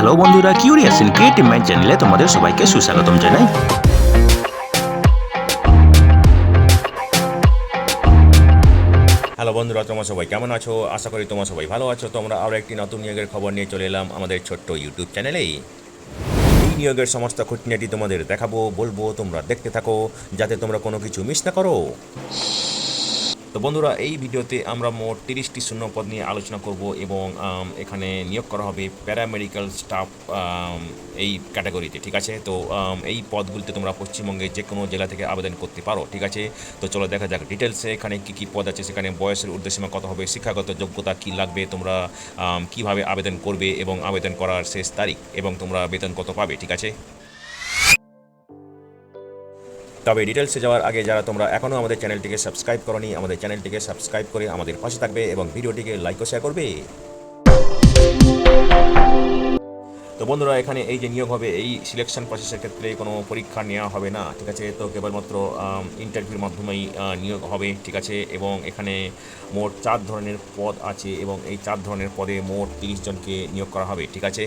Hello বন্ধুরা, curious in creative mind চ্যানেলে তোমাদের সবাইকে সুস্বাগতম জানাই। হ্যালো বন্ধুরা, তোমরা সবাই কেমন আছো? আশা করি তোমরা সবাই ভালো আছো। তোমরা আরও একটি নতুন নিয়োগের খবর নিয়ে চলে এলাম আমাদের ছোট্ট ইউটিউব চ্যানেলেই। এই নিয়োগের সমস্ত খুঁটিনাটি তোমাদের দেখাবো, বলবো, তোমরা দেখতে থাকো যাতে তোমরা কোনো কিছু মিস না করো। তো বন্ধুরা, এই ভিডিওতে আমরা মোট 30টি শূন্যপদ নিয়ে আলোচনা করব এবং এখানে নিয়োগ করা হবে প্যারামেডিক্যাল স্টাফ এই ক্যাটাগরিতে, ঠিক আছে। তো এই পদগুলিতে তোমরা পশ্চিমবঙ্গের যে কোনো জেলা থেকে আবেদন করতে পারো, ঠিক আছে। তো চলো দেখা যাক ডিটেলসে এখানে কী কী পদ আছে, সেখানে বয়সের ঊর্ধ্বসীমা কত হবে, শিক্ষাগত যোগ্যতা কী লাগবে, তোমরা কিভাবে আবেদন করবে এবং আবেদন করার শেষ তারিখ, এবং তোমরা বেতন কত পাবে, ঠিক আছে। তবে ডিটেলসে যাওয়ার আগে যারা তোমরা এখনও আমাদের চ্যানেলটিকে সাবস্ক্রাইব করোনি, আমাদের চ্যানেলটিকে সাবস্ক্রাইব করে আমাদের পাশে থাকবে এবং ভিডিওটিকে লাইক ও শেয়ার করবে। তো বন্ধুরা, এখানে এই যে নিয়োগ হবে, এই সিলেকশন প্রসেসের ক্ষেত্রে কোনো পরীক্ষা নেওয়া হবে না, ঠিক আছে। তো কেবলমাত্র ইন্টারভিউর মাধ্যমেই নিয়োগ হবে, ঠিক আছে। এবং এখানে মোট 4 ধরনের পদ আছে এবং এই 4 ধরনের পদে মোট 30 জনকে নিয়োগ করা হবে, ঠিক আছে।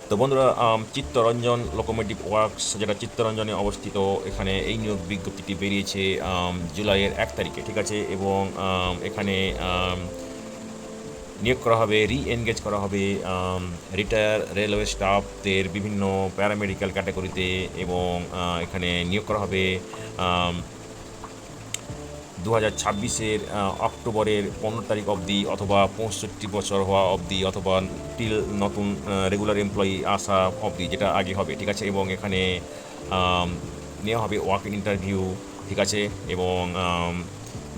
তো বন্ধুরা, চিত্তরঞ্জন লোকোমোটিভ ওয়ার্কস, যেটা চিত্তরঞ্জনে অবস্থিত, এখানে এই নিয়োগ বিজ্ঞপ্তিটি বেরিয়েছে জুলাইয়ের 1 তারিখে, ঠিক আছে। এবং এখানে নিয়োগ করা হবে, রি-এনগেজ করা হবে রিটায়ার রেলওয়ে স্টাফদের বিভিন্ন প্যারামেডিক্যাল ক্যাটাগরিতে। এবং এখানে নিয়োগ করা হবে 2026-এর অক্টোবরের 15 তারিখ অবধি, অথবা 65 বছর হওয়া অবধি, অথবা টিল নতুন রেগুলার এমপ্লয়ি আসা অবধি, যেটা আগে হবে, ঠিক আছে। এবং এখানে নেওয়া হবে ওয়াক ইন ইন্টারভিউ, ঠিক আছে। এবং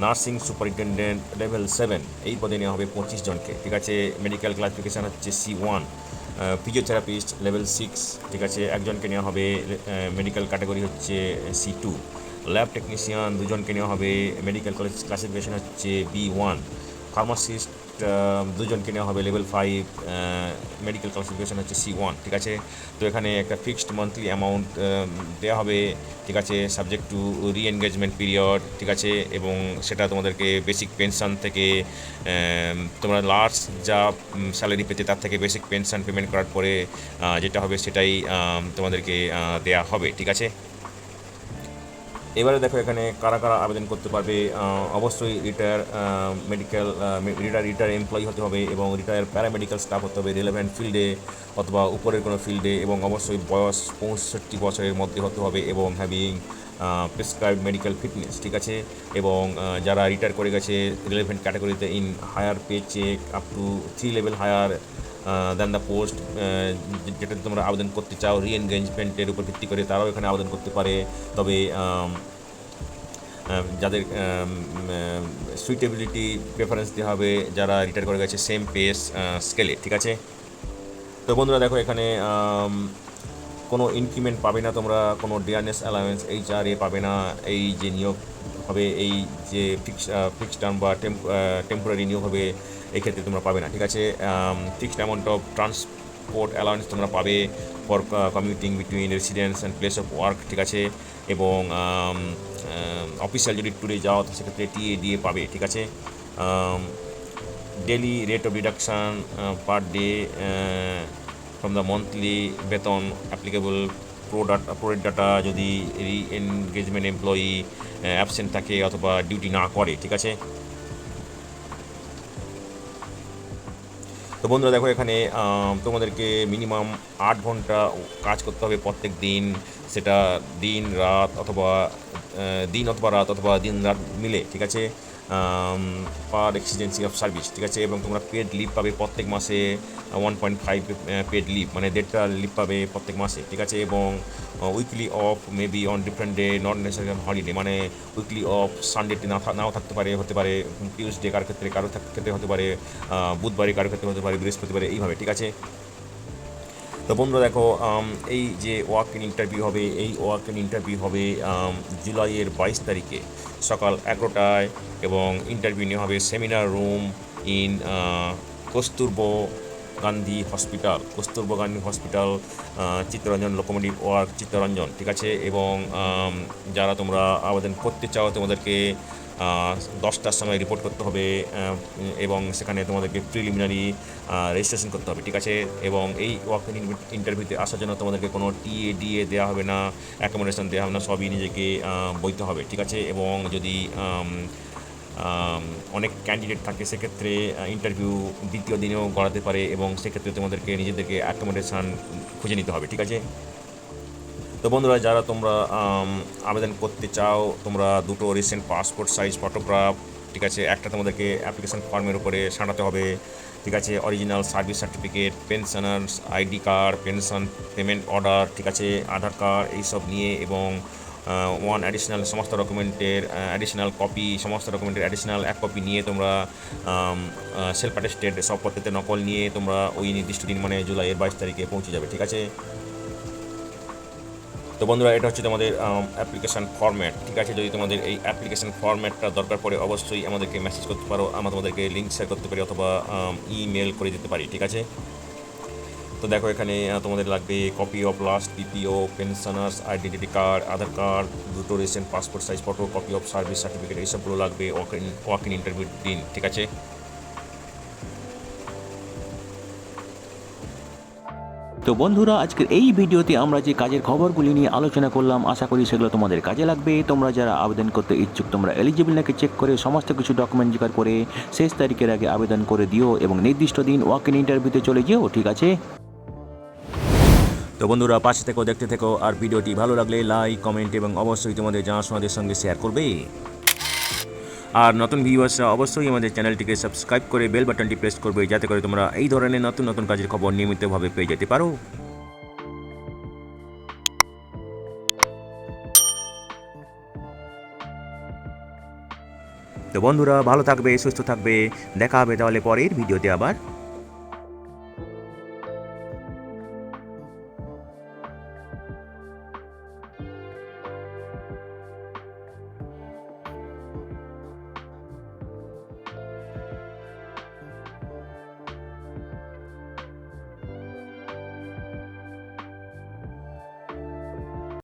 নার্সিং সুপারিনটেন্ডেন্ট লেভেল 7 এই পদে নেওয়া হবে 25 জনকে, ঠিক আছে। মেডিকেল ক্লাসিফিকেশান হচ্ছে C1। ফিজিওথেরাপিস্ট লেভেল 6, ঠিক আছে, একজনকে নেওয়া হবে। মেডিকেল ক্যাটাগরি হচ্ছে C2। ল্যাব টেকনিশিয়ান 2 জনকে নেওয়া হবে, মেডিকেল কলেজ ক্লাসিফিকেশন হচ্ছে B1। ফার্মাসিস্ট 2 জনকে নেওয়া হবে, লেভেল 5, মেডিকেল ক্লাসিফিকেশন হচ্ছে C1, ঠিক আছে। তো এখানে একটা ফিক্সড মান্থলি অ্যামাউন্ট দেওয়া হবে, ঠিক আছে, সাবজেক্ট টু রি-এনগেজমেন্ট পিরিয়ড, ঠিক আছে। এবং সেটা তোমাদেরকে বেসিক পেনশন থেকে, তোমরা লাস্ট যা স্যালারি পেতে তার থেকে বেসিক পেনশন পেমেন্ট করার পরে যেটা হবে সেটাই তোমাদেরকে দেয়া হবে, ঠিক আছে। এবারে দেখো এখানে কারা কারা আবেদন করতে পারবে। অবশ্যই রিটায়ার এমপ্লয়ি হতে হবে এবং রিটায়ার প্যারামেডিক্যাল স্টাফ হতে হবে রিলেভেন্ট ফিল্ডে অথবা উপরের কোনো ফিল্ডে, এবং অবশ্যই বয়স 65 বছরের মধ্যে হতে হবে এবং হ্যাভিং প্রেসক্রাইবড মেডিকেল ফিটনেস, ঠিক আছে। এবং যারা রিটায়ার করে গেছে রিলেভেন্ট ক্যাটাগরিতে in higher pay check up to 3 level higher than the post, যেটাতে তোমরা আবেদন করতে চাও রি-এনগেজমেন্টের উপর ভিত্তি করে, তারাও এখানে আবেদন করতে পারে। তবে যাদের সুইটেবিলিটি প্রেফারেন্স দেওয়া হবে যারা রিটায়ার করে গেছে সেম পেস স্কেলে, ঠিক আছে। তো বন্ধুরা দেখো, এখানে কোনো ইনক্রিমেন্ট পাবে না তোমরা, কোনো ডিয়ারনেস অ্যালাউন্স HRA পাবে না। এই যে নিয়োগ হবে, এই যে ফিক্সড টার্ম বা টেম্পোরারি নিয়োগ হবে, এই ক্ষেত্রে তোমরা পাবে না, ঠিক আছে। Fixed amount of transport allowance তোমরা পাবে for commuting between residence and place of work, ঠিক আছে। এবং অফিসিয়াল যদি ট্যুরে যাও তো সেক্ষেত্রে TADA পাবে, ঠিক আছে। Daily rate of deduction per day from the monthly বেতন অ্যাপ্লিকেবল প্রোরেট ডাটা যদি রি-এনগেজমেন্ট এমপ্লয়ি অ্যাবসেন্ট থাকে অথবা ডিউটি না করে, ঠিক আছে। তো বন্ধুরা দেখো, এখানে তোমাদেরকে মিনিমাম 8 ঘন্টা কাজ করতে হবে প্রত্যেক দিন, সেটা দিন রাত অথবা দিন রাত মিলে, ঠিক আছে, পার এক্সিডেন্সি অফ সার্ভিস, ঠিক আছে। এবং তোমরা পেড লিভ পাবে প্রত্যেক মাসে 1.5 পেড লিভ, মানে 1.5টা লিভ পাবে প্রত্যেক মাসে, ঠিক আছে। এবং weekly of maybe on different day, not necessary holiday, মানে উইকলি অফ সানডেতে নাও থাকতে পারে, হতে পারে টিউসডে কারোর ক্ষেত্রে, কারোর ক্ষেত্রে হতে পারে বুধবারে, কারোর ক্ষেত্রে হতে পারে বৃহস্পতিবারে, এইভাবে, ঠিক আছে। তো বন্ধুরা দেখো, এই যে ওয়াক ইন ইন্টারভিউ হবে, এই ওয়াক ইন ইন্টারভিউ হবে জুলাইয়ের 22 তারিখে সকাল 11টায়। এবং ইন্টারভিউ নেওয়া হবে seminar room in Kasturba Gandhi hospital, Chittaranjan locomotive work Chittaranjan, ঠিক আছে। এবং যারা তোমরা আবেদন করতে চাও তোমাদেরকে 10টার সময় রিপোর্ট করতে হবে এবং সেখানে তোমাদেরকে প্রিলিমিনারি রেজিস্ট্রেশন করতে হবে, ঠিক আছে। এবং এই ওয়াক ইন ইন্টারভিউতে আসার জন্য তোমাদেরকে কোনো টিএ ডিএ দেওয়া হবে না, অ্যাকোমোডেশন দেওয়া হবে না, সবই নিজেকে বইতে হবে, ঠিক আছে। এবং যদি অনেক ক্যান্ডিডেট থাকে সেক্ষেত্রে ইন্টারভিউ দ্বিতীয় দিনেও গড়াতে পারে এবং সেক্ষেত্রে তোমাদেরকে নিজেদেরকে অ্যাকোমোডেশান খুঁজে নিতে হবে, ঠিক আছে। তো বন্ধুরা, যারা তোমরা আবেদন করতে চাও, তোমরা দুটো রিসেন্ট পাসপোর্ট সাইজ ফটোগ্রাফ, ঠিক আছে, একটা তোমাদেরকে অ্যাপ্লিকেশান ফর্মের উপরে সাঁটাতে হবে, ঠিক আছে, original service certificate, pensioners ID card, pension payment order, ঠিক আছে, আধার কার্ড, এইসব নিয়ে এবং ওয়ান অ্যাডিশনাল সমস্ত ডকুমেন্টের অ্যাডিশনাল কপি, সমস্ত ডকুমেন্টের অ্যাডিশনাল এক কপি নিয়ে তোমরা সেলফ অ্যাটেস্টেড সব পদ্ধতিতে নকল নিয়ে তোমরা ওই নির্দিষ্ট দিন মানে জুলাইয়ের 22 তারিখে পৌঁছে যাবে, ঠিক আছে। তো বন্ধুরা, এটা হচ্ছে তোমাদের অ্যাপ্লিকেশান ফরম্যাট, ঠিক আছে। যদি তোমাদের এই অ্যাপ্লিকেশান ফরম্যাটটা দরকার পড়ে অবশ্যই আমাদেরকে মেসেজ করতে পারো, আমরা তোমাদেরকে লিঙ্ক শেয়ার করতে পারি অথবা ইমেল করে দিতে পারি, ঠিক আছে। তো দেখো, এখানে তোমাদের লাগবে copy of last PPO, pensioners identity card, Aadhaar card, দুটো recent passport size photo, copy of service certificate, এইসবগুলো লাগবে ওয়াক ইন ইন্টারভিউর দিন, ঠিক আছে। তো বন্ধুরা, আজকের এই ভিডিওতে আমরা যে কাজের খবরগুলি নিয়ে আলোচনা করলাম, আশা করি সেগুলো তোমাদের কাজে লাগবে। তোমরা যারা আবেদন করতে ইচ্ছুক, তোমরা এলিজিবল নাকি চেক করে সমস্ত কিছু ডকুমেন্ট জোগাড় করে শেষ তারিখের আগে আবেদন করে দিও এবং নির্দিষ্ট দিন ওয়াক ইন ইন্টারভিউতে চলে যেও, ঠিক আছে। তো বন্ধুরা, পাশে থেকেও দেখতে থেকো, আর ভিডিওটি ভালো লাগলে লাইক, কমেন্ট এবং অবশ্যই তোমাদের জানাশোনাদের সঙ্গে শেয়ার করবে। আর নতুন ভিউয়ার্সরা অবশ্যই আমাদের চ্যানেলটিকে সাবস্ক্রাইব করে বেল বাটনটি প্রেস করবে, যাতে করে তোমরা এই ধরনের নতুন নতুন কাজের খবর নিয়মিতভাবে পেয়ে যেতে পারো। তো বন্ধুরা, ভালো থাকবে, সুস্থ থাকবে, দেখা হবে তাহলে পরের ভিডিওতে আবার।